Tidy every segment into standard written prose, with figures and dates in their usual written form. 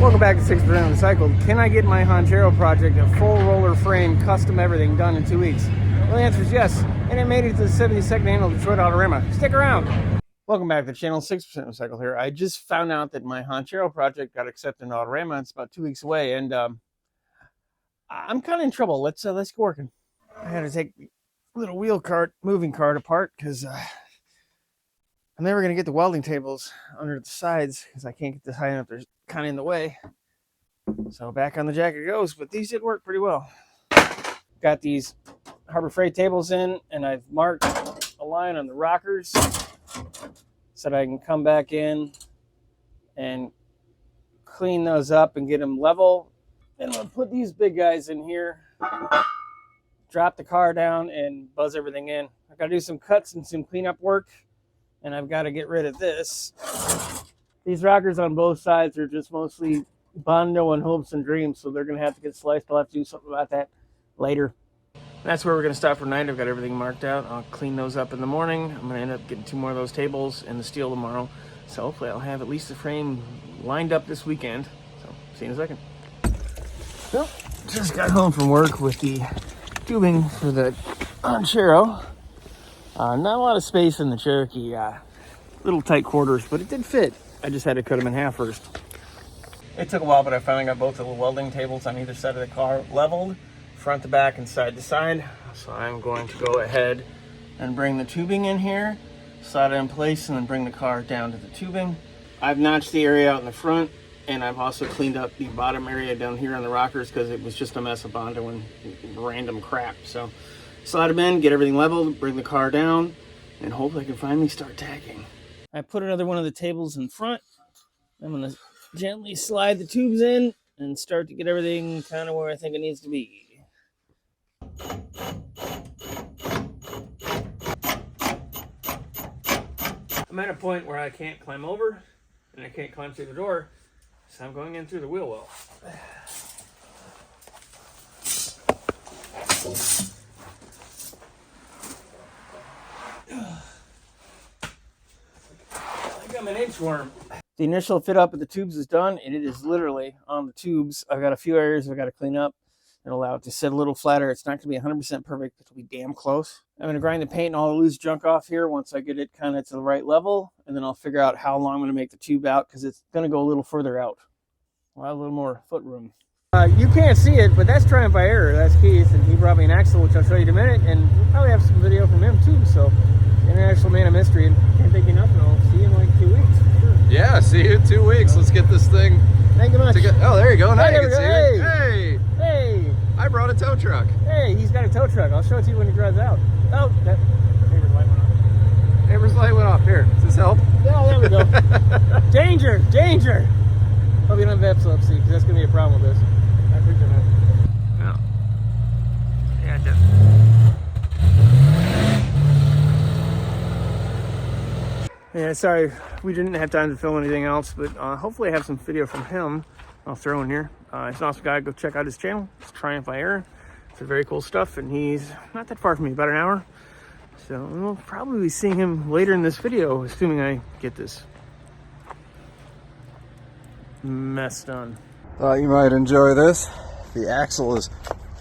Welcome back to 6% Recycled. Can I get my Honchero project, a full roller frame, custom everything, done in 2 weeks? Well, the answer is yes, and it made it to the 72nd annual Detroit Autorama. Stick around. Welcome back to the channel. 6% Recycled here. I just found out that my Honchero project got accepted in Autorama. It's about 2 weeks away, and I'm kind of in trouble. Let's get working. I had to take the little moving cart apart because I'm never going to get the welding tables under the sides because I can't get this high enough. They're kind of in the way. So back on the jack it goes, but these did work pretty well. Got these Harbor Freight tables in, and I've marked a line on the rockers so that I can come back in and clean those up and get them level. Then I'm going to put these big guys in here, drop the car down, and buzz everything in. I've got to do some cuts and some cleanup work. And I've got to get rid of this. These rockers on both sides are just mostly Bondo and hopes and dreams, so they're going to have to get sliced. I'll have to do something about that later. That's where we're going to stop for tonight. I've got everything marked out. I'll clean those up in the morning. I'm going to end up getting 2 more of those tables and the steel tomorrow. So hopefully I'll have at least the frame lined up this weekend. So see you in a second. Well, just got home from work with the tubing for the Honchero. Not a lot of space in the Cherokee, little tight quarters, but it did fit. I just had to cut them in half first. It took a while, but I finally got both of the welding tables on either side of the car leveled, front to back and side to side. So I'm going to go ahead and bring the tubing in here, slide it in place, and then bring the car down to the tubing. I've notched the area out in the front, and I've also cleaned up the bottom area down here on the rockers because it was just a mess of Bondo and random crap. So slide them in, get everything leveled, bring the car down, and hopefully I can finally start tacking. I put another one of the tables in front. I'm going to gently slide the tubes in and start to get everything kind of where I think it needs to be. I'm at a point where I can't climb over and I can't climb through the door, so I'm going in through the wheel well. I'm an inchworm. The initial fit up of the tubes is done, and it is literally on the tubes. I've got a few areas I've got to clean up and allow it to sit a little flatter. It's not going to be 100% perfect, but it'll be damn close. I'm going to grind the paint and all the loose junk off here once I get it kind of to the right level, and then I'll figure out how long I'm going to make the tube out because it's going to go a little further out. I'll have a little more foot room. You can't see it, but that's trial by error. That's Keith, and he brought me an axle, which I'll show you in a minute, and we'll probably have some video from him too. So, international man of mystery, and can't think enough, and I'll see you in like 2 weeks. Sure. Yeah, see you in 2 weeks. Let's get this thing. Thank you much. Oh, there you go. Now Hey, you can see hey. it. Hey, Hey, I brought a tow truck. hey, he's got a tow truck. I'll show it to you when he drives out. Oh, that neighbor's light went off. Neighbor's light went off. Here, does this help? Oh, there we go. Danger, danger. Hope you don't have epilepsy, because that's going to be a problem with this. I appreciate that. Yeah. Yeah, definitely. Yeah, sorry, we didn't have time to film anything else, but hopefully I have some video from him I'll throw in here. He's an awesome guy. Go check out his channel. It's Triumph by Error. It's very cool stuff, and he's not that far from me, about an hour. So we'll probably be seeing him later in this video, assuming I get this mess done. Thought you might enjoy this. The axle is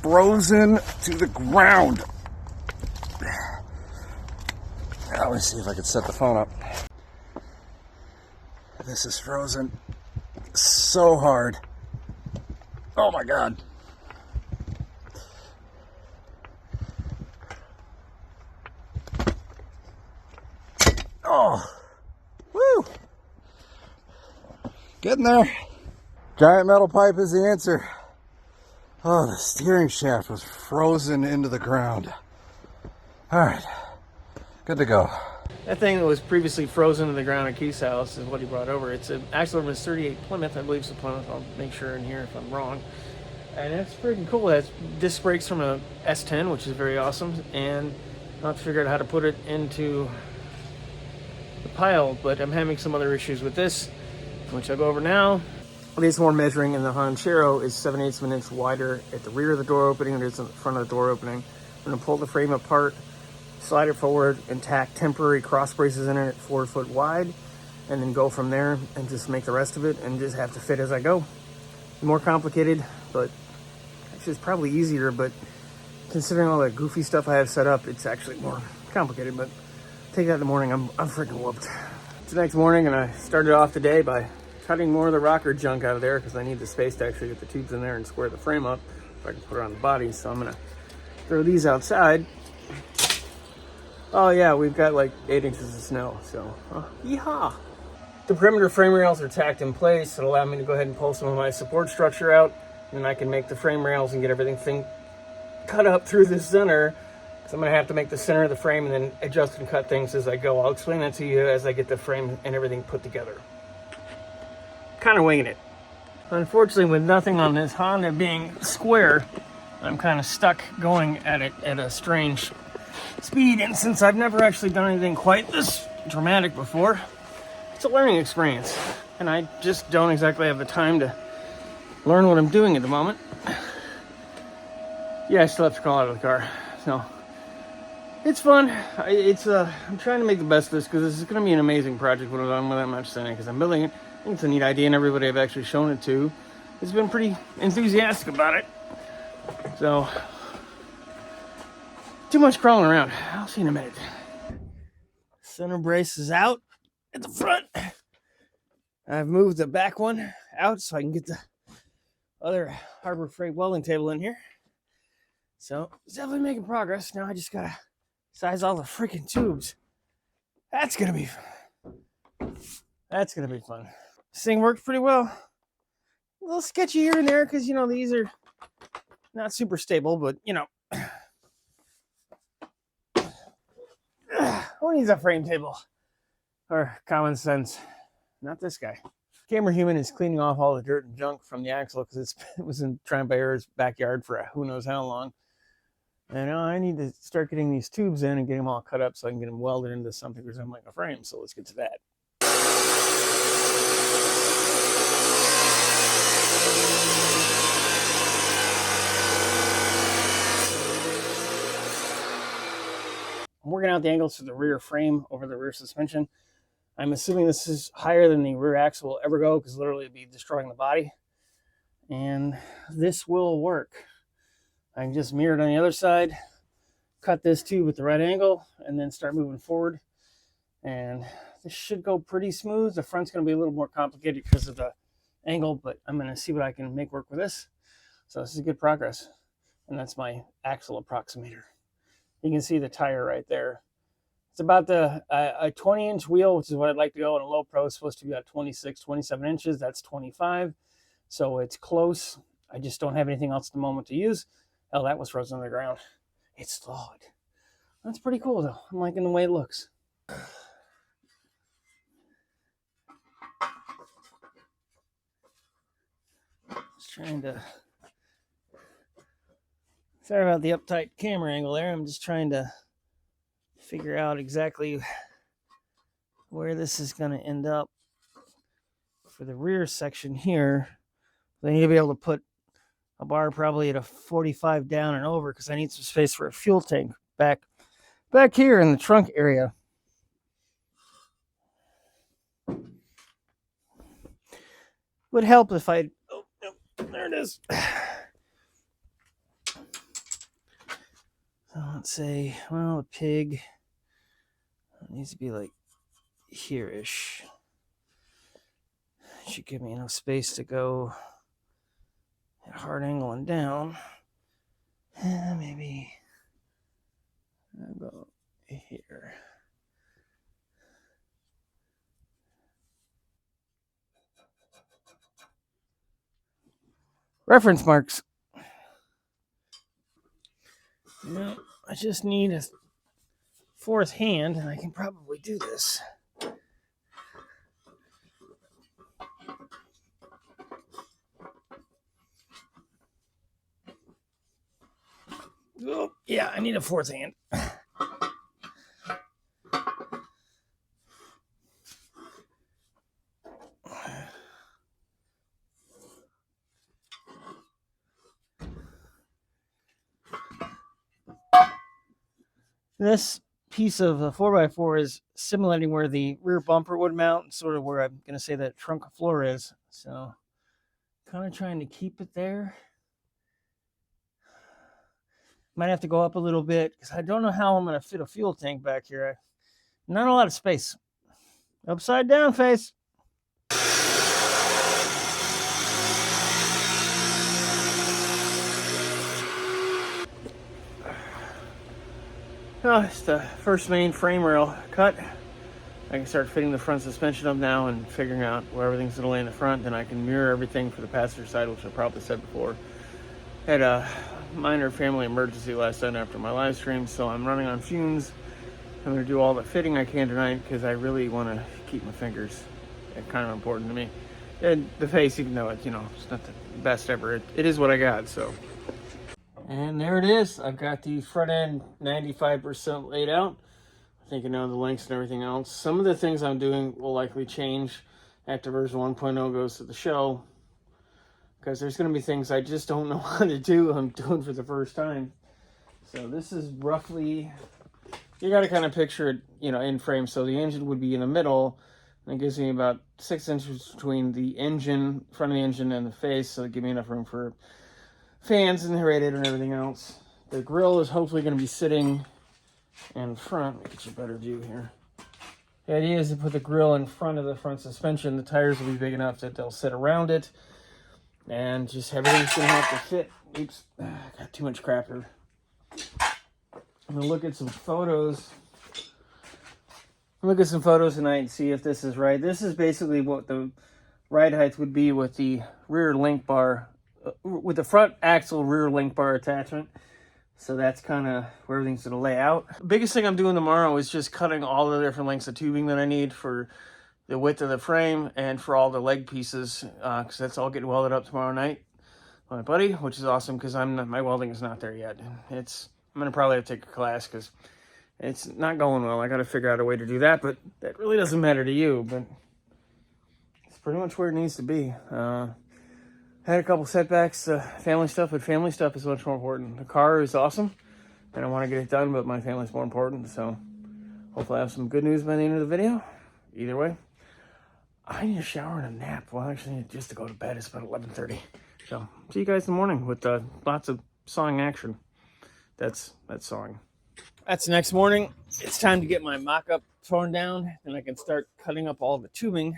frozen to the ground. Let me see if I can set the phone up. This is frozen so hard. Oh my God. Oh, woo. Getting there. Giant metal pipe is the answer. Oh, the steering shaft was frozen into the ground. All right, good to go. That thing that was previously frozen to the ground at Keith's house is what he brought over. It's an axle from his 38 Plymouth. I believe it's a Plymouth. I'll make sure in here if I'm wrong. And it's pretty cool. It has disc brakes from a S10, which is very awesome. And I'll have to figure out how to put it into the pile. But I'm having some other issues with this, which I'll go over now. This one measuring in the Honchero is 7/8 of an inch wider at the rear of the door opening than it is in the front of the door opening. I'm going to pull the frame apart, slide it forward, and tack temporary cross braces in it at 4 foot wide, and then go from there and just make the rest of it and just have to fit as I go. more complicated, but actually it's probably easier, but considering all that goofy stuff I have set up, it's actually more complicated. But take that in the morning, I'm freaking whooped. It's the next morning, and I started off the day by cutting more of the rocker junk out of there because I need the space to actually get the tubes in there and square the frame up so I can put it on the body. So I'm gonna throw these outside. Oh yeah, we've got like 8 inches of snow, so yeehaw. The perimeter frame rails are tacked in place. It'll allow me to go ahead and pull some of my support structure out, and then I can make the frame rails and get everything cut up through the center. So I'm gonna have to make the center of the frame and then adjust and cut things as I go. I'll explain that to you as I get the frame and everything put together. Kind of winging it. Unfortunately, with nothing on this Honda being square, I'm kind of stuck going at it at a strange speed, and since I've never actually done anything quite this dramatic before, it's a learning experience, and I just don't exactly have the time to learn what I'm doing at the moment. Yeah, I still have to crawl out of the car, so it's fun. I'm trying to make the best of this because this is going to be an amazing project when I'm done with it. I'm not just saying it because I'm building it. I think it's a neat idea, and everybody I've actually shown it to has been pretty enthusiastic about it. So, too much crawling around. I'll see you in a minute. Center brace is out at the front. I've moved the back one out so I can get the other Harbor Freight welding table in here. So, it's definitely making progress. Now I just gotta size all the freaking tubes. That's gonna be fun. This thing works pretty well. A little sketchy here and there because, these are not super stable, but, who needs a frame table? Or common sense. Not this guy. Camera Human is cleaning off all the dirt and junk from the axle because it was in Triumph by Air's backyard for who knows how long. And I need to start getting these tubes in and get them all cut up so I can get them welded into something resembling a frame. So let's get to that. I'm working out the angles for the rear frame over the rear suspension. I'm assuming this is higher than the rear axle will ever go because literally it'd be destroying the body. And this will work. I can just mirror it on the other side, cut this tube at the right angle, and then start moving forward. And this should go pretty smooth. The front's going to be a little more complicated because of the angle, but I'm going to see what I can make work with this. So this is good progress. And that's my axle approximator. You can see the tire right there. It's about a 20-inch wheel, which is what I'd like to go. And a low pro is supposed to be about 26, 27 inches. That's 25. So it's close. I just don't have anything else at the moment to use. Hell, that was frozen on the ground. It's thawed. That's pretty cool, though. I'm liking the way it looks. Just trying to... Sorry about the uptight camera angle there. I'm just trying to figure out exactly where this is going to end up for the rear section here. I need to be able to put a bar probably at a 45 down and over because I need some space for a fuel tank back here in the trunk area. Would help if I... Oh, there it is. So let's say, well, a pig needs to be like here-ish. Should give me enough space to go at a hard angle and down. Maybe I'll go here. Reference marks. No, I just need a fourth hand, and I can probably do this. Oh, yeah, I need a fourth hand. This piece of a 4x4 is simulating where the rear bumper would mount, sort of where I'm going to say that trunk floor is. So kind of trying to keep it there. Might have to go up a little bit because I don't know how I'm going to fit a fuel tank back here. Not a lot of space. Upside down face. Oh, it's the first main frame rail cut. I can start fitting the front suspension up now and figuring out where everything's going to lay in the front. Then I can mirror everything for the passenger side, which I probably said before. Had a minor family emergency last night after my live stream, so I'm running on fumes. I'm going to do all the fitting I can tonight because I really want to keep my fingers. It's kind of important to me. And the face, even though it's not the best ever, it is what I got, so. And there it is. I've got the front end 95% laid out. I think I know the lengths and everything else. Some of the things I'm doing will likely change after version 1.0 goes to the show, because there's going to be things I just don't know how to do. I'm doing for the first time. So this is roughly, you got to kind of picture it, in frame. So the engine would be in the middle, and it gives me about 6 inches between the engine, front of the engine, and the face. So it gives me enough room for fans and the radiator and everything else. The grill is hopefully going to be sitting in front. Let me get you a better view here. The idea is to put the grill in front of the front suspension. The tires will be big enough that they'll sit around it, and just everything's going to have to fit. Oops, got too much crap here. I'm going to look at some photos. Look at some photos tonight and see if this is right. This is basically what the ride height would be with the rear link bar, with the front axle rear link bar attachment. So that's kind of where everything's going to lay out. The biggest thing I'm doing tomorrow is just cutting all the different lengths of tubing that I need for the width of the frame and for all the leg pieces, because that's all getting welded up tomorrow night by my buddy, which is awesome because my welding is not there yet. I'm going to probably have to take a class because it's not going well. I got to figure out a way to do that, but that really doesn't matter to you, but it's pretty much where it needs to be. Had a couple setbacks, family stuff, but family stuff is much more important. The car is awesome, and I want to get it done, but my family's more important, so hopefully I have some good news by the end of the video. Either way, I need a shower and a nap. Well, actually, just to go to bed. It's about 11:30. So, see you guys in the morning with lots of sawing action. That's sawing. That's the next morning. It's time to get my mock-up torn down, and I can start cutting up all the tubing,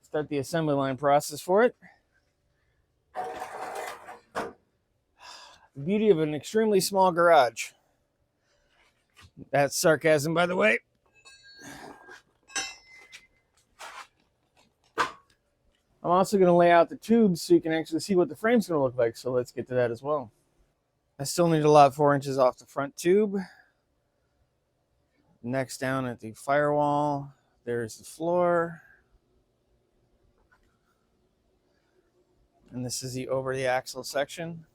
start the assembly line process for it. The beauty of an extremely small garage. That's sarcasm, by the way. I'm also going to lay out the tubes so you can actually see what the frame's going to look like. So let's get to that as well. I still need to lop 4 inches off the front tube. Next, down at the firewall, there's the floor. And this is the over the axle section.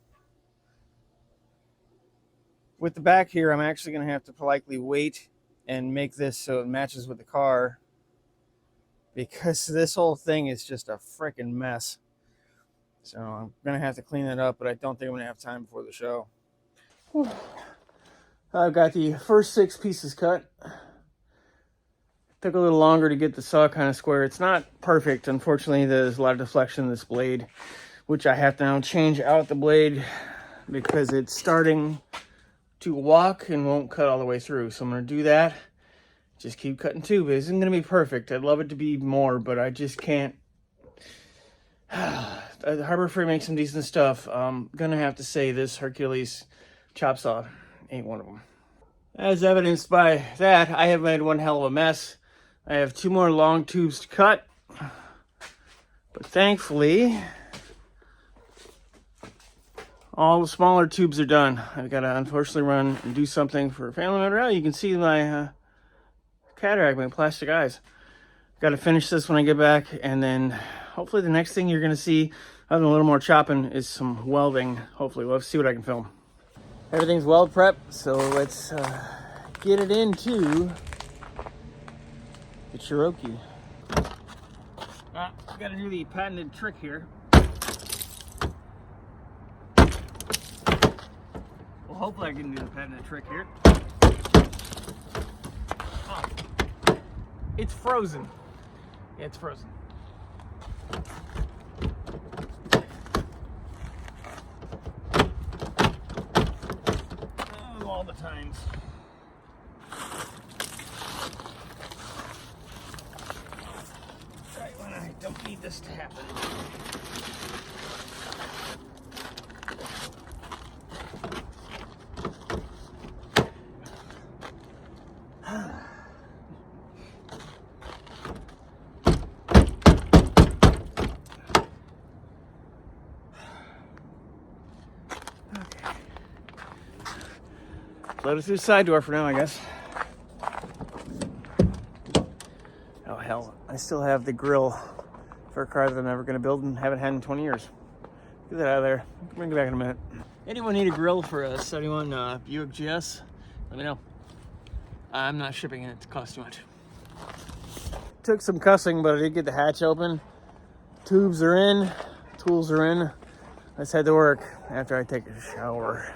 With the back here, I'm actually going to have to politely wait and make this so it matches with the car, because this whole thing is just a freaking mess. So I'm going to have to clean it up, but I don't think I'm going to have time before the show. Whew. I've got the first 6 pieces cut. Took a little longer to get the saw kind of square. It's not perfect. Unfortunately, there's a lot of deflection in this blade, which I have to now change out the blade because it's starting to walk and won't cut all the way through. So I'm going to do that. Just keep cutting tube. It isn't going to be perfect. I'd love it to be more, but I just can't. The Harbor Freight makes some decent stuff. I'm going to have to say this Hercules chop saw ain't one of them. As evidenced by that, I have made one hell of a mess. I have 2 more long tubes to cut, but thankfully all the smaller tubes are done. I've got to unfortunately run and do something for a family member. Oh, you can see my cataract, my plastic eyes. Got to finish this when I get back, and then hopefully the next thing you're going to see, other than a little more chopping, is some welding. Hopefully, we'll see what I can film. Everything's weld prep, so let's get it into the Cherokee. I got to do the patented trick here. Well, hopefully I can do the patented trick here. Oh, it's frozen. Yeah, it's frozen. the times. Right when I don't need this to happen. Let us through the side door for now, I guess. Oh hell, I still have the grill for a car that I'm never going to build and haven't had in 20 years. Get that out of there. I'll bring it back in a minute. Anyone need a grill for a 71 Buick GS? Let me know. I'm not shipping it, it costs too much. Took some cussing, but I did get the hatch open. Tubes are in, tools are in. Let's head to work after I take a shower.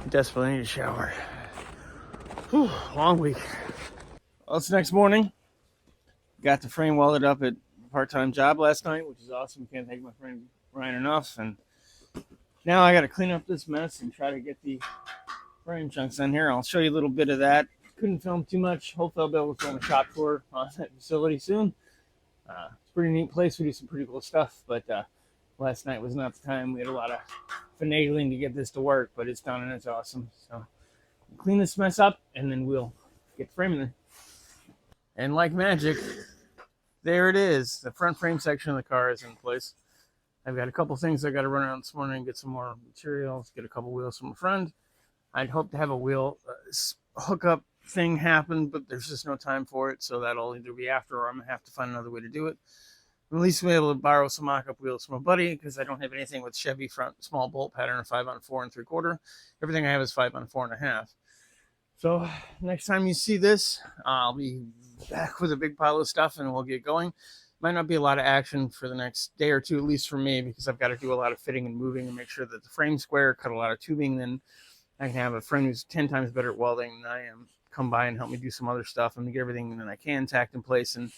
Desperately need a shower. Whew, long week. Well, it's next morning. Got the frame welded up at a part-time job last night, which is awesome. Can't thank my friend Ryan enough. And now I got to clean up this mess and try to get the frame chunks in here. I'll show you a little bit of that. Couldn't film too much. Hopefully I'll be able to film a shop tour on that facility soon. It's a pretty neat place. We do some pretty cool stuff, but last night was not the time. We had a lot of finagling to get this to work, but it's done and it's awesome. So clean this mess up and then we'll get the frame in there. And like magic, there it is. The front frame section of the car is in place. I've got a couple things I got to run around this morning, get some more materials, get a couple wheels from a friend. I'd hope to have a wheel hookup thing happen, but there's just no time for it, so that'll either be after or I'm going to have to find another way to do it. At least we'll be able to borrow some mock-up wheels from a buddy because I don't have anything with Chevy front small bolt pattern of 5/4 3/4. Everything I have is 5/4 1/2. So next time you see this, I'll be back with a big pile of stuff and we'll get going. Might not be a lot of action for the next day or two, at least for me, because I've got to do a lot of fitting and moving and make sure that the frame's square, cut a lot of tubing. Then I can have a friend who's 10 times better at welding than I am come by and help me do some other stuff and get everything that I can tacked in place and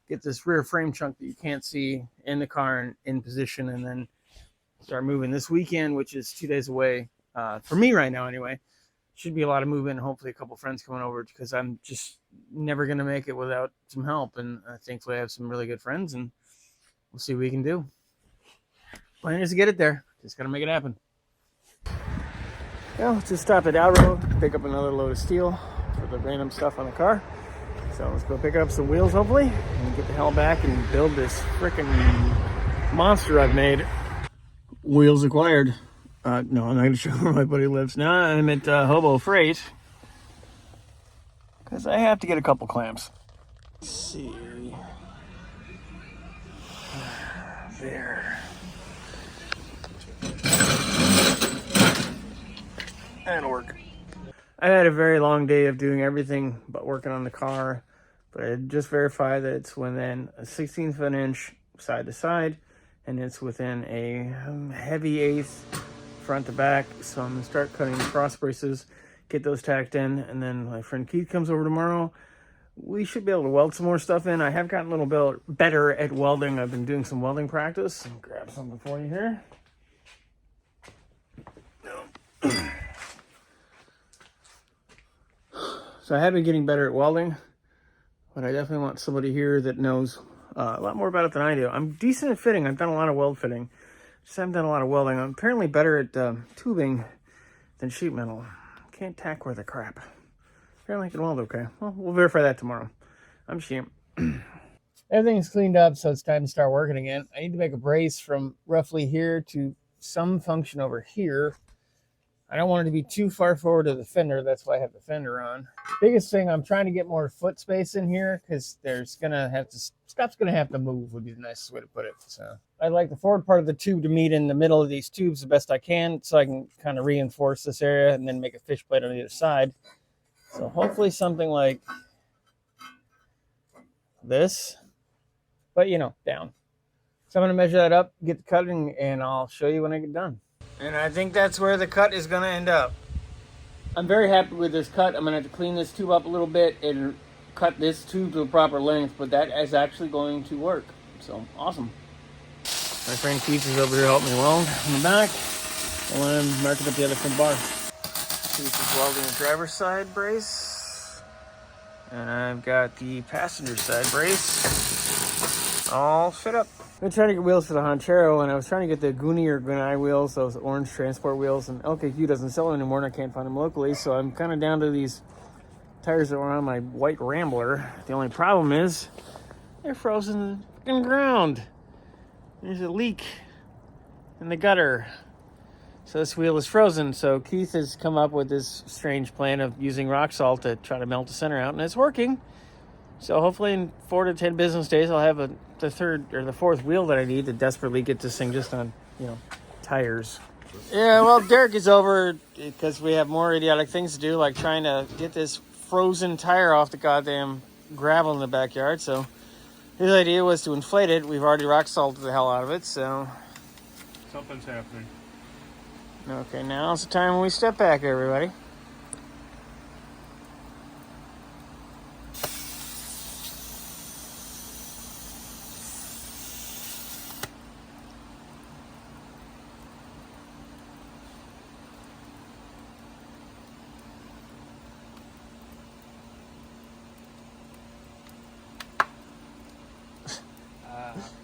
get this rear frame chunk that you can't see in the car and in position, and then start moving this weekend, which is 2 days away for me right now anyway. Should be a lot of movement and hopefully a couple friends coming over because I'm just never going to make it without some help, and thankfully I have some really good friends and we'll see what we can do. Plan is to get it there, just got to make it happen. Well, let's just stop at Alro, pick up another load of steel for the random stuff on the car. So let's go pick up some wheels, hopefully, and get the hell back and build this freaking monster I've made. Wheels acquired. No, I'm not going to show where my buddy lives. Now I'm at Hobo Freight because I have to get a couple clamps. Let's see. There. That'll work. I had a very long day of doing everything but working on the car, but I just verified that it's within a 16th of an inch side to side, and it's within a heavy eighth front to back. So I'm gonna start cutting the cross braces, get those tacked in, and then my friend Keith comes over tomorrow. We should be able to weld some more stuff in. I have gotten a little bit better at welding. I've been doing some welding practice. I'll grab something for you here. So I have been getting better at welding, but I definitely want somebody here that knows a lot more about it than I do. I'm decent at fitting. I've done a lot of weld fitting. Just haven't done a lot of welding. I'm apparently better at tubing than sheet metal. Can't tack worth a crap. Apparently I can weld okay. Well, we'll verify that tomorrow. I'm sheep. Everything's cleaned up, so it's time to start working again. I need to make a brace from roughly here to some function over here. I don't want it to be too far forward of the fender. That's why I have the fender on. Biggest thing, I'm trying to get more foot space in here because stuff's gonna have to move would be the nicest way to put it. So I like the forward part of the tube to meet in the middle of these tubes the best I can, so I can kind of reinforce this area and then make a fish plate on the other side. So hopefully something like this, but down. So I'm gonna measure that up, get the cutting, and I'll show you when I get done. And I think that's where the cut is going to end up. I'm very happy with this cut. I'm going to have to clean this tube up a little bit and cut this tube to a proper length, but that is actually going to work. So, awesome. My friend Keith is over here helping me weld in the back. And I'm marking up the other front bar. Keith is welding the driver's side brace. And I've got the passenger side brace all fit up. I've been trying to get wheels for the Honchero, and I was trying to get the Goonie or Gunai wheels, those orange transport wheels, and LKQ doesn't sell them anymore, and I can't find them locally, so I'm kind of down to these tires that were on my white Rambler. The only problem is they're frozen in the ground. There's a leak in the gutter. So this wheel is frozen. So Keith has come up with this strange plan of using rock salt to try to melt the center out, and it's working. So hopefully in 4 to 10 business days, I'll have the third or the fourth wheel that I need to desperately get this thing just on, tires. Yeah, well, Derek is over because we have more idiotic things to do, like trying to get this frozen tire off the goddamn gravel in the backyard. So his idea was to inflate it. We've already rock salted the hell out of it, so Something's happening. Okay, now's the time when we step back, everybody.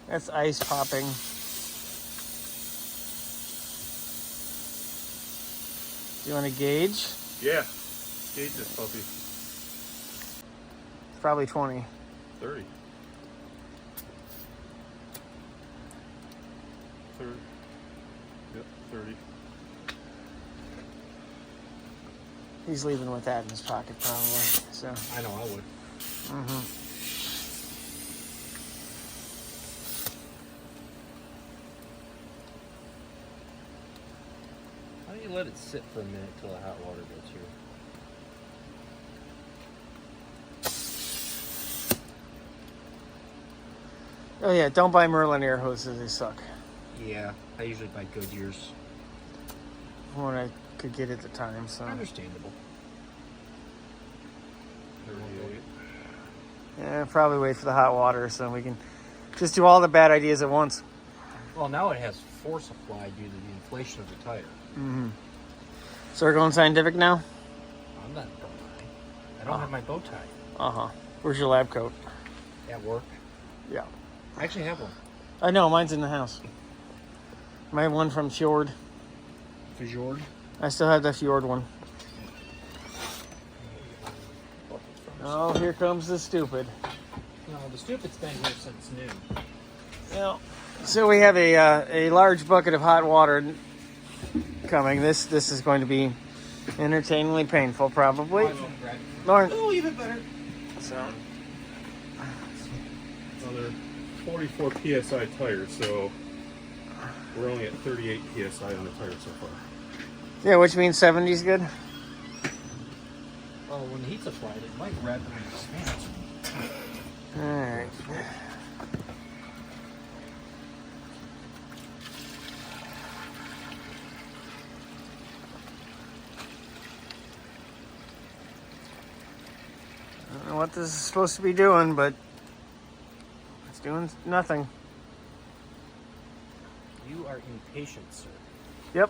That's ice popping. Do you want to gauge? Yeah. Gauge this puppy. Probably 20. 30. 30. Yep, 30. He's leaving with that in his pocket, probably. So. I know, I would. Mm-hmm. How do you let it sit for a minute till the hot water gets here? Oh yeah, don't buy Merlin air hoses, they suck. Yeah, I usually buy Goodyear's. What I could get at the time, so. Understandable. 38. Yeah, probably wait for the hot water so we can just do all the bad ideas at once. Well, now it has force applied due to the inflation of the tire. Mm-hmm. So we're going scientific now? I'm not bow tie. I don't have my bow tie. Uh-huh. Where's your lab coat? At work. Yeah. I actually have one. I know, mine's in the house. I have one from Fjord. Fjord? I still have the Fjord one. Oh, here comes the stupid. No, the stupid's been here since noon. Yeah. So we have a large bucket of hot water coming. This is going to be entertainingly painful, probably. Lauren. Oh, even better. So. Well, they're 44 PSI tires, so we're only at 38 PSI on the tire so far. Yeah, which means 70 is good. Well, when the heat's applied, it might rapidly expand. All right. I don't know what this is supposed to be doing, but it's doing nothing. You are impatient, sir. Yep.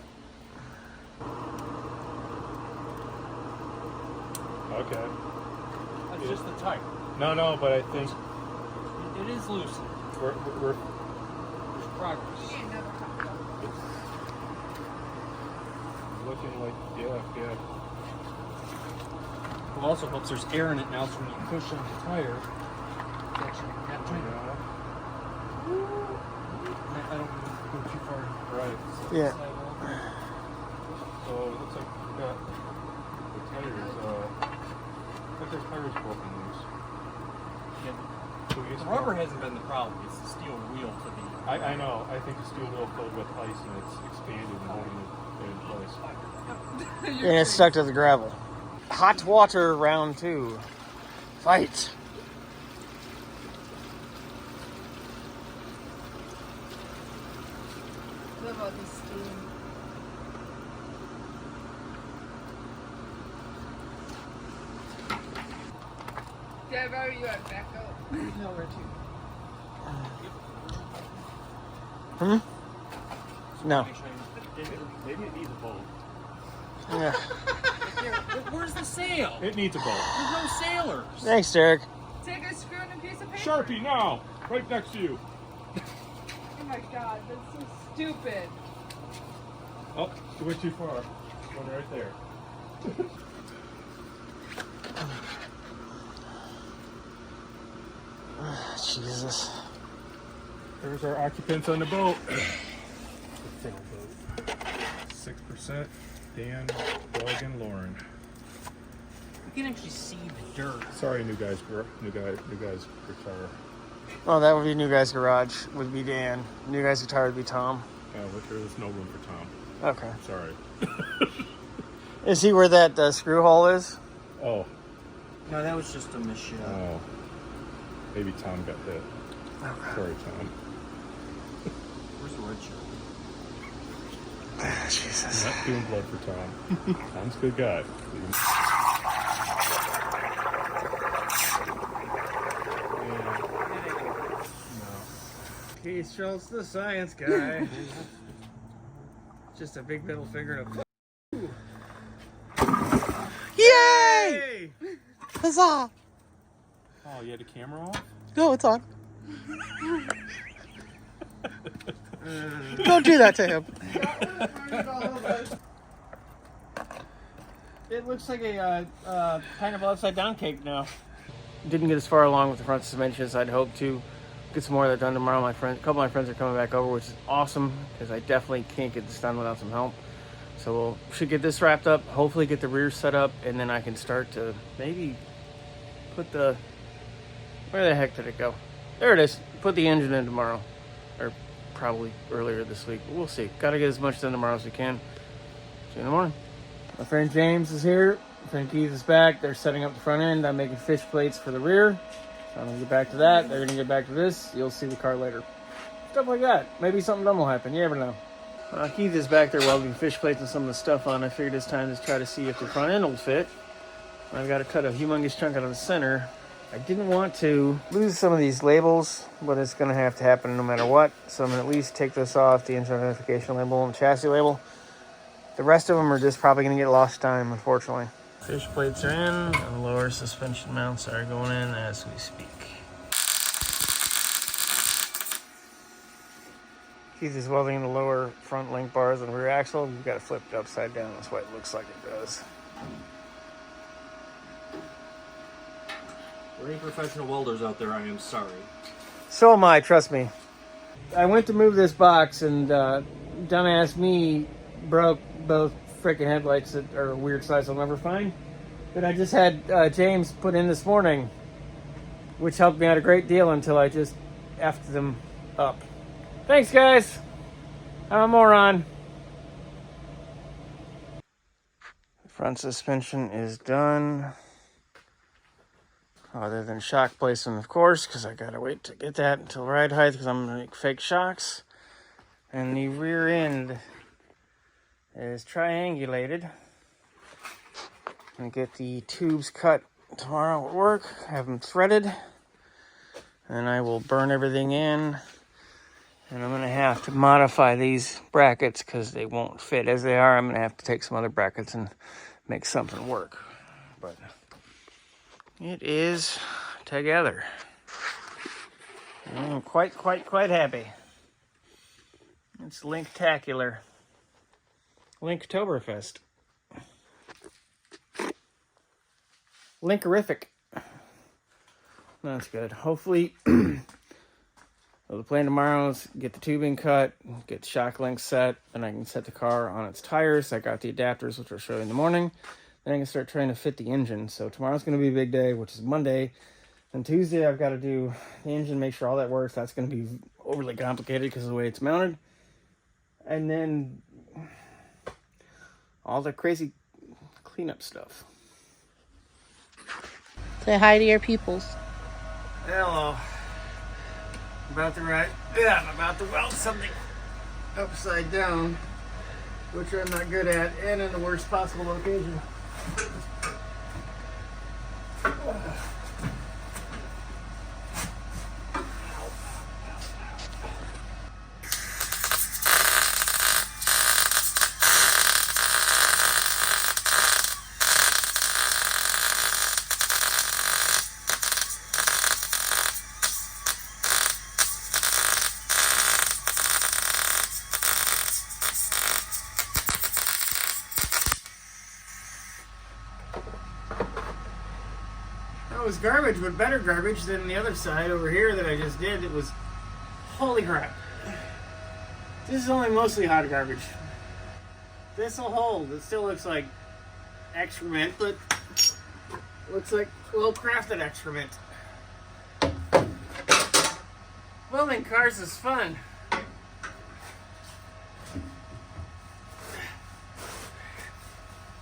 Okay. That's just the tire. No, but I think It is loose. we're There's progress. it's looking like, yeah. It also helps there's air in it now, so when you push on the tire, it's actually not tight. I don't want to go too far. Right. Yeah. So it looks like we got the tires, like their tires broken loose. So we The rubber hasn't been the problem. It's the steel wheel to the. I know. I think the steel wheel filled with ice and it's expanded and holding it in place. And it's stuck to the gravel. Hot water round 2. Fight. What about the steam? Yeah, where are you at? Back up. Nowhere to. No. Maybe it needs a bolt. Yeah. Where's the sail? It needs a bolt. There's no sailors. Thanks, Derek. Take a screw and a piece of paper. Sharpie now, right next to you. Oh my god, that's so stupid. Oh, you went too far. One right there. Jesus. There's our occupants on the boat. 6%. Dan, Doug, and Lauren. You can actually see the dirt. Sorry, new guys guitar. Oh, that would be New Guy's Garage. Would be Dan. New Guy's Guitar would be Tom. There's no room for Tom. Okay. Sorry. Is he where that screw hole is? Oh. No, that was just a mission. Oh. Maybe Tom got hit. Okay. Sorry, Tom. Where's the red shirt? Jesus. Not doing blood for Tom. Tom's a good guy. Keith Schultz, the science guy. Just a big middle finger to. Yay! Huzzah! Oh, you had the camera off? No, it's on. Don't do that to him. It looks like a pineapple upside down cake now. Didn't get as far along with the front suspension as I'd hoped to. Get some more of that done tomorrow. A couple of my friends are coming back over, which is awesome because I definitely can't get this done without some help. So we should get this wrapped up, hopefully get the rear set up, and then I can start to maybe put the... Where the heck did it go? There it is. Put the engine in tomorrow. Or probably earlier this week. But we'll see. Got to get as much done tomorrow as we can. See you in the morning. My friend James is here. My friend Keith is back. They're setting up the front end. I'm making fish plates for the rear. So I'm going to get back to that. They're going to get back to this. You'll see the car later. Stuff like that. Maybe something dumb will happen. You never know. Keith is back there welding fish plates and some of the stuff on. I figured it's time to try to see if the front end will fit. I've got to cut a humongous chunk out of the center. I didn't want to lose some of these labels, but it's going to have to happen no matter what. So I'm going to at least take this off, the engine identification label and chassis label. The rest of them are just probably going to get lost time, unfortunately. Fish plates are in, and the lower suspension mounts are going in as we speak. Keith is welding the lower front link bars on the rear axle. We've got it flipped upside down. That's what it looks like it does. For any professional welders out there, I am sorry. So am I, trust me. I went to move this box, and dumbass me broke both freaking headlights that are a weird size I'll never find. That I just had James put in this morning, which helped me out a great deal until I just effed them up. Thanks, guys. I'm a moron. Front suspension is done. Other than shock placement, of course, because I gotta wait to get that until ride height because I'm gonna make fake shocks. And the rear end is triangulated. I'm gonna get the tubes cut tomorrow at work, have them threaded, and I will burn everything in. And I'm gonna have to modify these brackets because they won't fit as they are. I'm gonna have to take some other brackets and make something work. But it is together. I'm quite happy. It's Linktacular. Linktoberfest. Linkerific. That's good. Hopefully, the plan tomorrow is get the tubing cut, get the shock links set, and I can set the car on its tires. I got the adapters, which I'll show you in the morning. Then I can start trying to fit the engine. So tomorrow's going to be a big day, which is Monday. And Tuesday, I've got to do the engine, make sure all that works. That's going to be overly complicated because of the way it's mounted. And then all the crazy cleanup stuff. Say hi to your peoples. Hello. I'm about to weld something upside down, which I'm not good at, and in the worst possible location. was garbage, but better garbage than the other side over here that I just did. It was, holy crap. This is only mostly hot garbage. This will hold. It still looks like excrement, but looks like well-crafted excrement. Building cars is fun.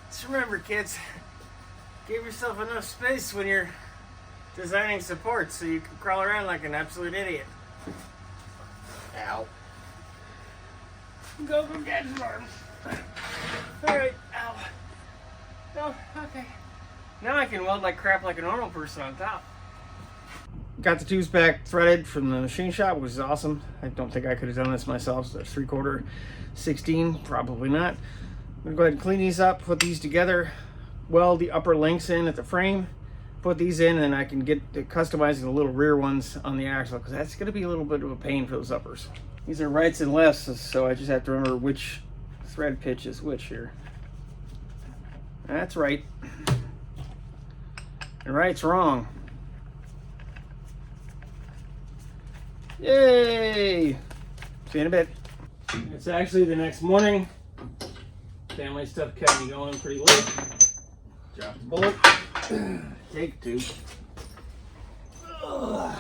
Just remember, kids, give yourself enough space when you're designing supports so you can crawl around like an absolute idiot. Ow. Go get his arm. Alright, ow. No, okay. Now I can weld like crap like a normal person on top. Got the tubes back threaded from the machine shop, which is awesome. I don't think I could have done this myself. So 3/4 16, probably not. I'm gonna go ahead and clean these up, put these together, weld the upper links in at the frame, put these in, and I can get to customizing the little rear ones on the axle, because that's gonna be a little bit of a pain for those uppers. These are rights and lefts, so I just have to remember which thread pitch is which here. That's right. And right's wrong. Yay! See you in a bit. It's actually the next morning. Family stuff kept me going pretty late. Drop the bolt. Take two. Ugh.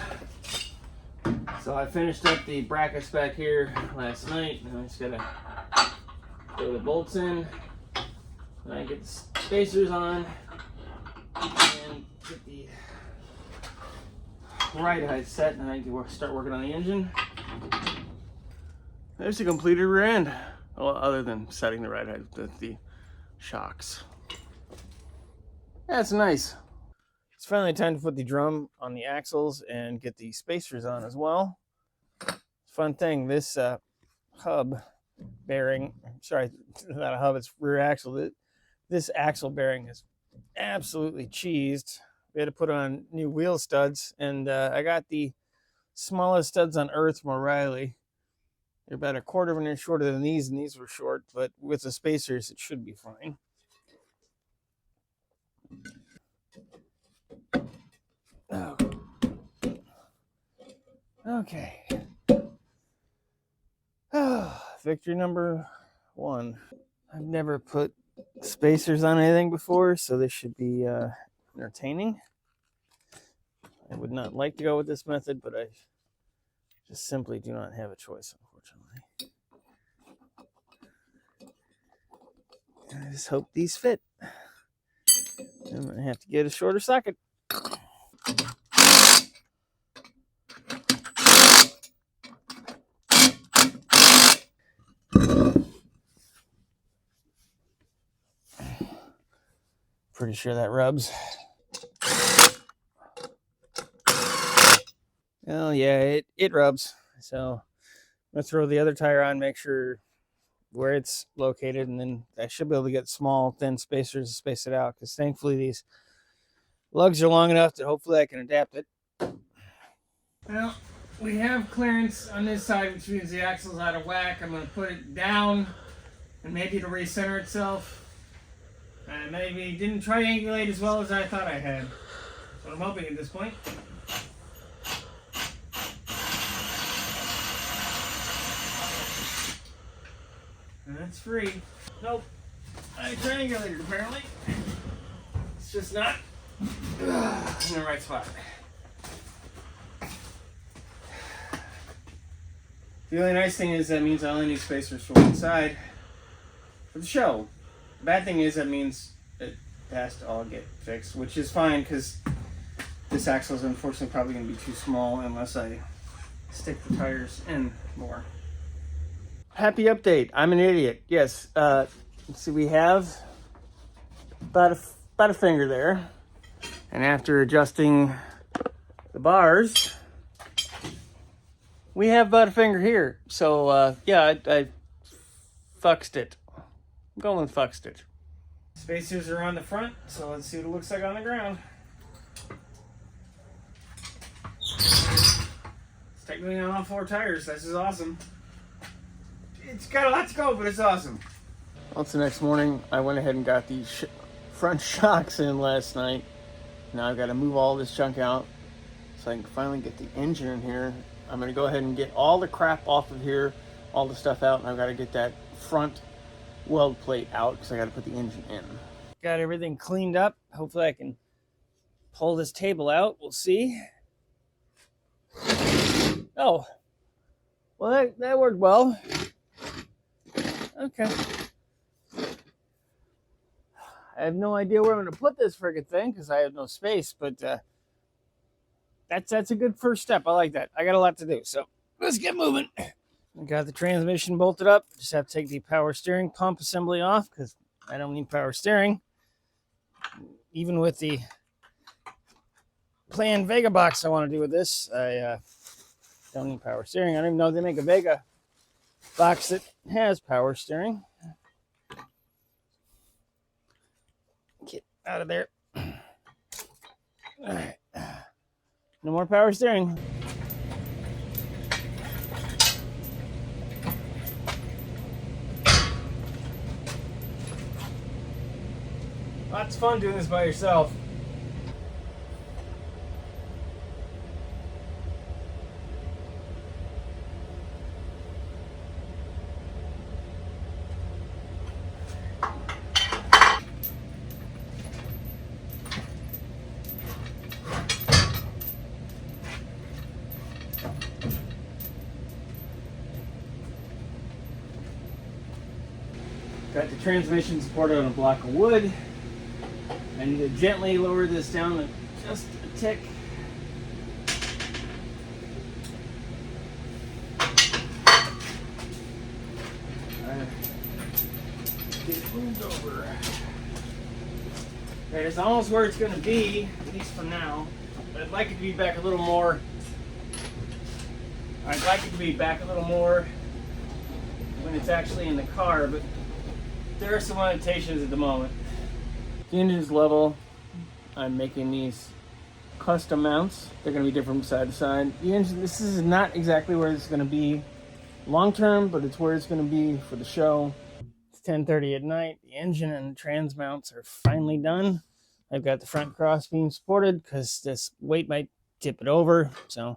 So I finished up the brackets back here last night. Now I just gotta throw the bolts in. And I get the spacers on. And get the ride height set, and I can start working on the engine. There's the completed rear end. Well, other than setting the ride height with the shocks. That's nice. It's finally time to put the drum on the axles and get the spacers on as well. Fun thing, this hub bearing, sorry, not a hub, it's rear axle. This axle bearing is absolutely cheesed. We had to put on new wheel studs, and I got the smallest studs on earth from O'Reilly. They're about 1/4 of an inch shorter than these, and these were short, but with the spacers, it should be fine. Oh. Okay. Oh, victory number 1. I've never put spacers on anything before, so this should be entertaining. I would not like to go with this method, but I just simply do not have a choice, unfortunately. I just hope these fit. I'm going to have to get a shorter socket. Pretty sure that rubs. Oh yeah, it rubs. So I'm gonna throw the other tire on, make sure where it's located, and then I should be able to get small, thin spacers to space it out, because thankfully these lugs are long enough that hopefully I can adapt it. Well, we have clearance on this side, which means the axle's out of whack. I'm gonna put it down, and maybe it'll recenter itself. Maybe didn't triangulate as well as I thought I had. That's what I'm hoping at this point. And that's free. Nope. I triangulated apparently. It's just not in the right spot. The only nice thing is that means I only need spacers for one side for the show. The bad thing is that means it has to all get fixed, which is fine because this axle is unfortunately probably going to be too small unless I stick the tires in more. Happy update. I'm an idiot. Yes. Let's see, we have about a finger there. And after adjusting the bars, we have about a finger here. So, yeah, I fuxed it. I'm going with fuxed it. Spacers are on the front, so let's see what it looks like on the ground. It's technically on all 4 tires. This is awesome. It's got a lot to go, but it's awesome. Well, it's the next morning. I went ahead and got these front shocks in last night. Now I've got to move all this junk out so I can finally get the engine in here. I'm going to go ahead and get all the crap off of here, all the stuff out, and I've got to get that front weld plate out because I got to put the engine in. Got everything cleaned up. Hopefully I can pull this table out. We'll see. Oh, well, that worked well. Okay. I have no idea where I'm going to put this friggin' thing because I have no space, but that's a good first step. I like that. I got a lot to do, so let's get moving. I got the transmission bolted up. Just have to take the power steering pump assembly off because I don't need power steering. Even with the planned Vega box I want to do with this, I don't need power steering. I don't even know if they make a Vega box that has power steering. Get out of there. All right. No more power steering. Lots of fun doing this by yourself. Got the transmission supported on a block of wood. I need to gently lower this down just a tick. Get it moved over. Okay, it's almost where it's going to be, at least for now. But I'd like it to be back a little more. I'd like it to be back a little more when it's actually in the car, but there are some limitations at the moment. The engine's level. I'm making these custom mounts. They're going to be different side to side. The engine, this is not exactly where it's going to be long term, but it's where it's going to be for the show. It's 10:30 at night. The engine and the trans mounts are finally done. I've got the front cross beam supported because this weight might tip it over. So I'm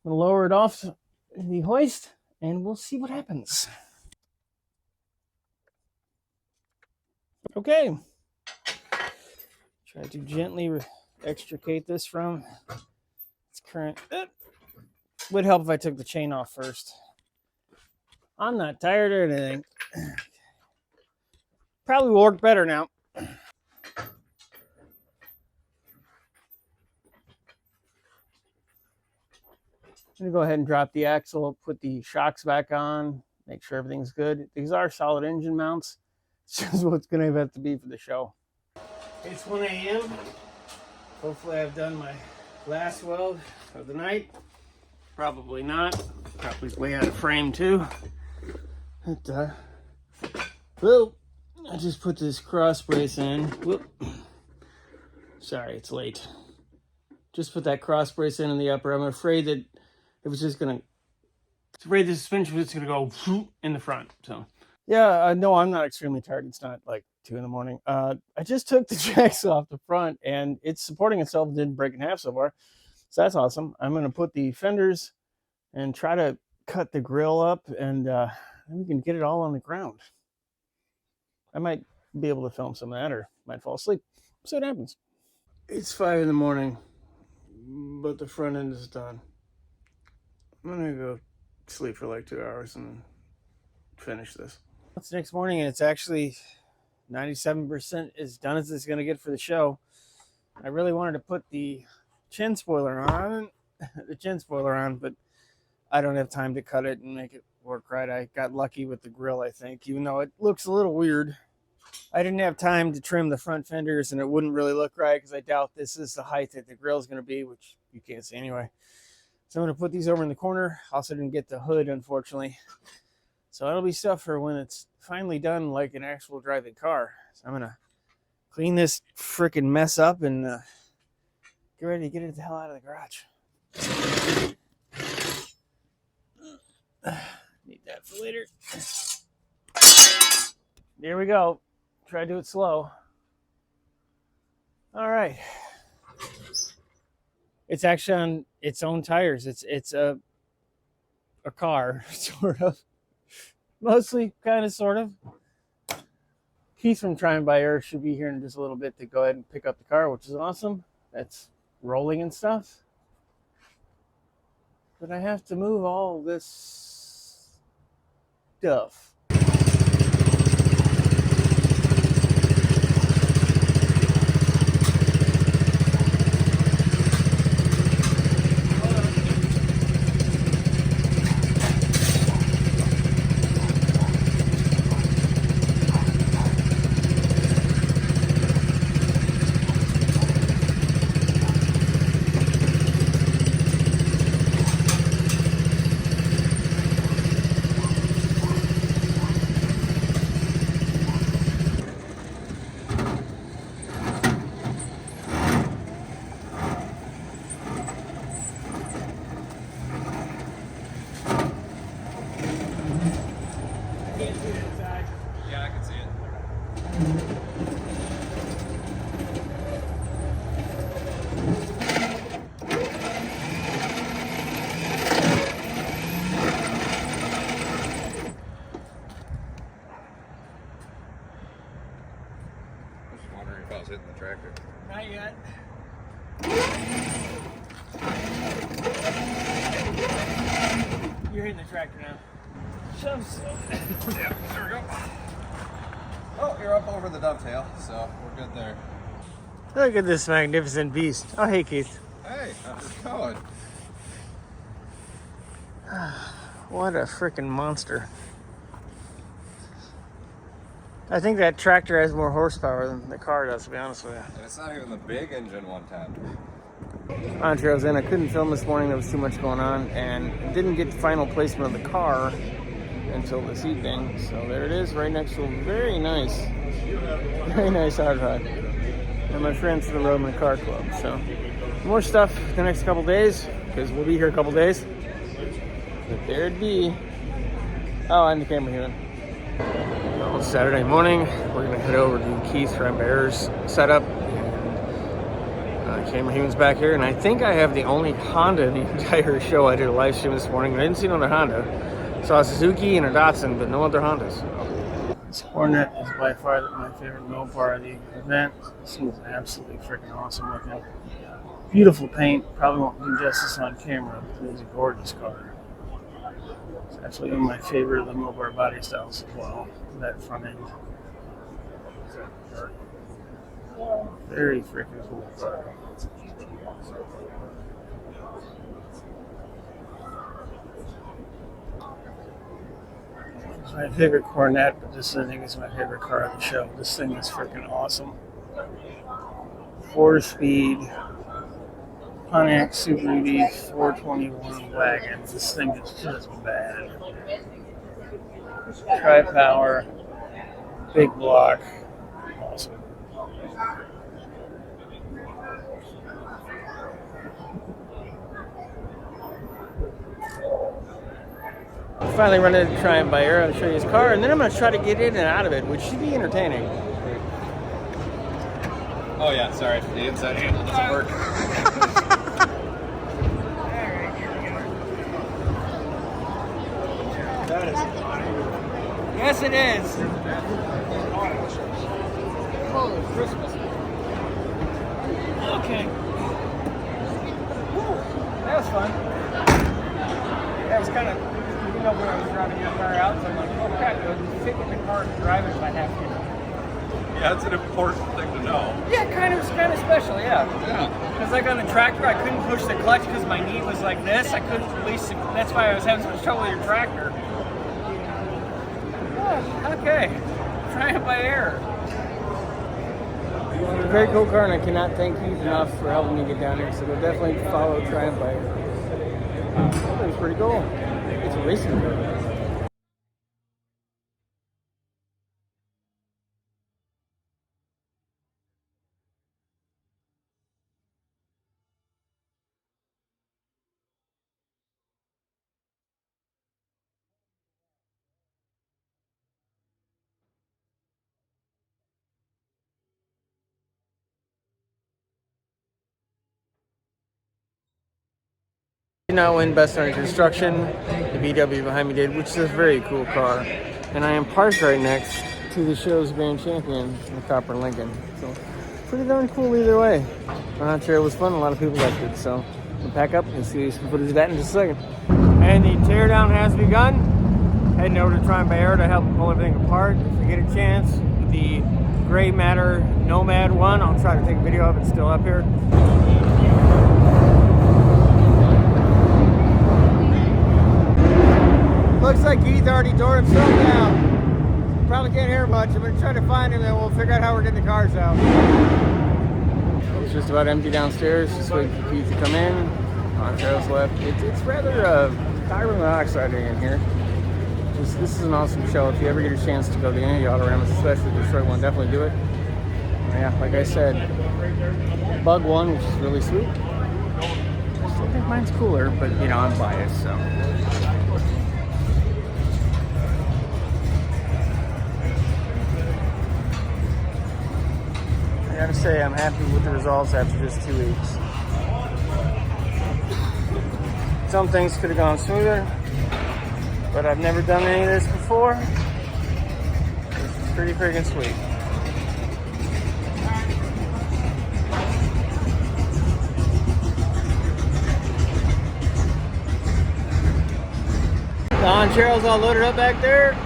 going to lower it off the hoist and we'll see what happens. Okay. Try to gently extricate this from its current. Would help if I took the chain off first. I'm not tired or anything. Probably will work better now. I'm going to go ahead and drop the axle, put the shocks back on, make sure everything's good. These are solid engine mounts. It's just what's going to have to be for the show. It's 1 a.m. Hopefully I've done my last weld of the night. Probably not. Probably way out of frame too. But, well, I just put this cross brace in. Whoop. Sorry, it's late. Just put that cross brace in the upper. I'm afraid that it was just gonna. Afraid the suspension was just gonna go in the front. So, yeah, no, I'm not extremely tired. It's not like 2 in the morning. I just took the jacks off the front, and it's supporting itself. It didn't break in half so far, so that's awesome. I'm gonna put the fenders and try to cut the grill up, and then we can get it all on the ground. I might be able to film some of that, or might fall asleep. See what happens. It's 5 in the morning, but the front end is done. I'm gonna go sleep for like 2 hours and finish this. It's the next morning, and it's actually 97% as done as it's gonna get for the show. I really wanted to put the chin spoiler on, but I don't have time to cut it and make it work right. I got lucky with the grill, I think, even though it looks a little weird. I didn't have time to trim the front fenders, and it wouldn't really look right because I doubt this is the height that the grill is going to be, which you can't see anyway. So I'm going to put these over in the corner. Also didn't get the hood, unfortunately. So it'll be stuff for when it's finally done like an actual driving car. So I'm going to clean this freaking mess up and get ready to get it the hell out of the garage. Need that for later. There we go. Try to do it slow. All right. It's actually on its own tires. It's a car, sort of. Mostly, kind of, sort of. Keith from Trying by Air should be here in just a little bit to go ahead and pick up the car, which is awesome. That's rolling and stuff. But I have to move all this stuff. Yeah, I can see it. I was just wondering if I was hitting the tractor. Not yet. You're hitting the tractor now. Shove slow. Yeah, there we go. Oh, you're up over the dovetail, so we're good there. Look at this magnificent beast. Oh, hey, Keith. Hey, how's it going? What a freaking monster. I think that tractor has more horsepower than the car does, to be honest with you. And it's not even the big engine 110. Honchero's in. I couldn't film this morning. There was too much going on, and didn't get the final placement of the car until this evening. So there it is, right next to a very nice hard rod. And my friends from the Roman Car Club. So more stuff the next couple days, because we'll be here a couple days. But there it be. Oh, and the camera here. Well, it's Saturday morning. We're gonna head over to Keith from Bear's setup. Camera Human's back here, and I think I have the only Honda in the entire show. I did a live stream this morning. I didn't see another Honda. Saw a Suzuki and a Datsun, but no other Hondas. This Hornet is by far my favorite Mopar of the event. This thing is absolutely freaking awesome looking. Beautiful paint. Probably won't do justice on camera, but it is a gorgeous car. It's absolutely one of my favorite of the Mopar body styles as well. That front end. Very freaking cool car. It's my favorite Cornet, but this I think is my favorite car of the show. This thing is freaking awesome. 4-speed Pontiac Super Duty 421 wagon. This thing is just bad. Tri-power, big block, awesome. Finally run into Trying by Air. I'll show you his car, and then I'm going to try to get in and out of it, which should be entertaining. Oh yeah, sorry, the inside handle doesn't work. That is funny. Yes, it is. Holy Christmas. Okay. Woo. That was fun. That was kind of, when I was driving your car out, so I'm like, oh crap, I was taking the car and driving if I have to. Yeah, it's an important thing to know. Yeah, kind of special, yeah. Yeah. Because like on the tractor, I couldn't push the clutch because my knee was like this. I couldn't release the, that's why I was having so much trouble with your tractor. Oh, okay. Trying by Air. Very cool car, and I cannot thank you enough for helping me get down here. So we'll definitely follow Trying by Air. That was pretty cool. It's a racing car. Did not win Best Under Construction. The VW behind me did, which is a very cool car. And I am parked right next to the show's grand champion, the Copper Lincoln. So pretty darn cool either way. The Honchero was fun. A lot of people liked it. So we'll pack up and see some footage of that in just a second. And the teardown has begun. Heading over to Triumph Air to help pull everything apart. If I get a chance, the Gray Matter Nomad one, I'll try to take a video of it. Still up here. Looks like Keith already tore himself down. Probably can't hear much. I'm going to try to find him and we'll figure out how we're getting the cars out. It's just about empty downstairs. Just waiting for Keith to come in. Honchero's left. It's rather carbon monoxide in here. This is an awesome show. If you ever get a chance to go to any of the Autoramas, especially the Detroit one, definitely do it. Yeah, like I said, Bug one, which is really sweet. I still think mine's cooler, but you know, I'm biased, so. I gotta say, I'm happy with the results after just 2 weeks. Some things could have gone smoother, but I've never done any of this before. This is pretty freaking sweet. The Honchero's all loaded up back there.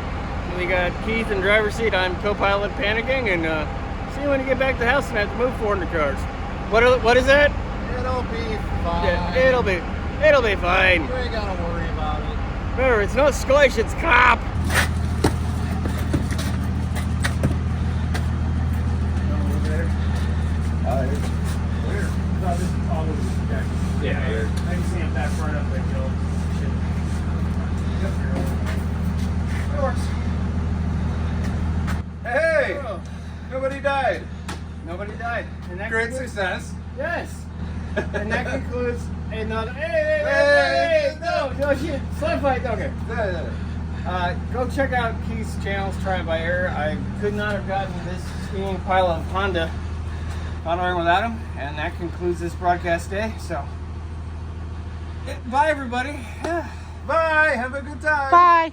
We got Keith in driver's seat. I'm co-pilot panicking, and see you when you get back to the house and have to move 400 cars. What is that? It'll be fine. Yeah, it'll be fine. You ain't gotta worry about it. Remember, it's not Scottish, it's cop. Yeah, I can see him back front up there, Joe. Hey! Oh, Nobody died. nobody died. And that Great concludes- success. Yes. And that concludes another. Hey, no, shit. Slide fight. Okay. Go check out Keith's channels, Triumph by Air. I could not have gotten this steaming pile of Honda Autorama without him. And that concludes this broadcast day. So, bye, everybody. Bye. Have a good time. Bye.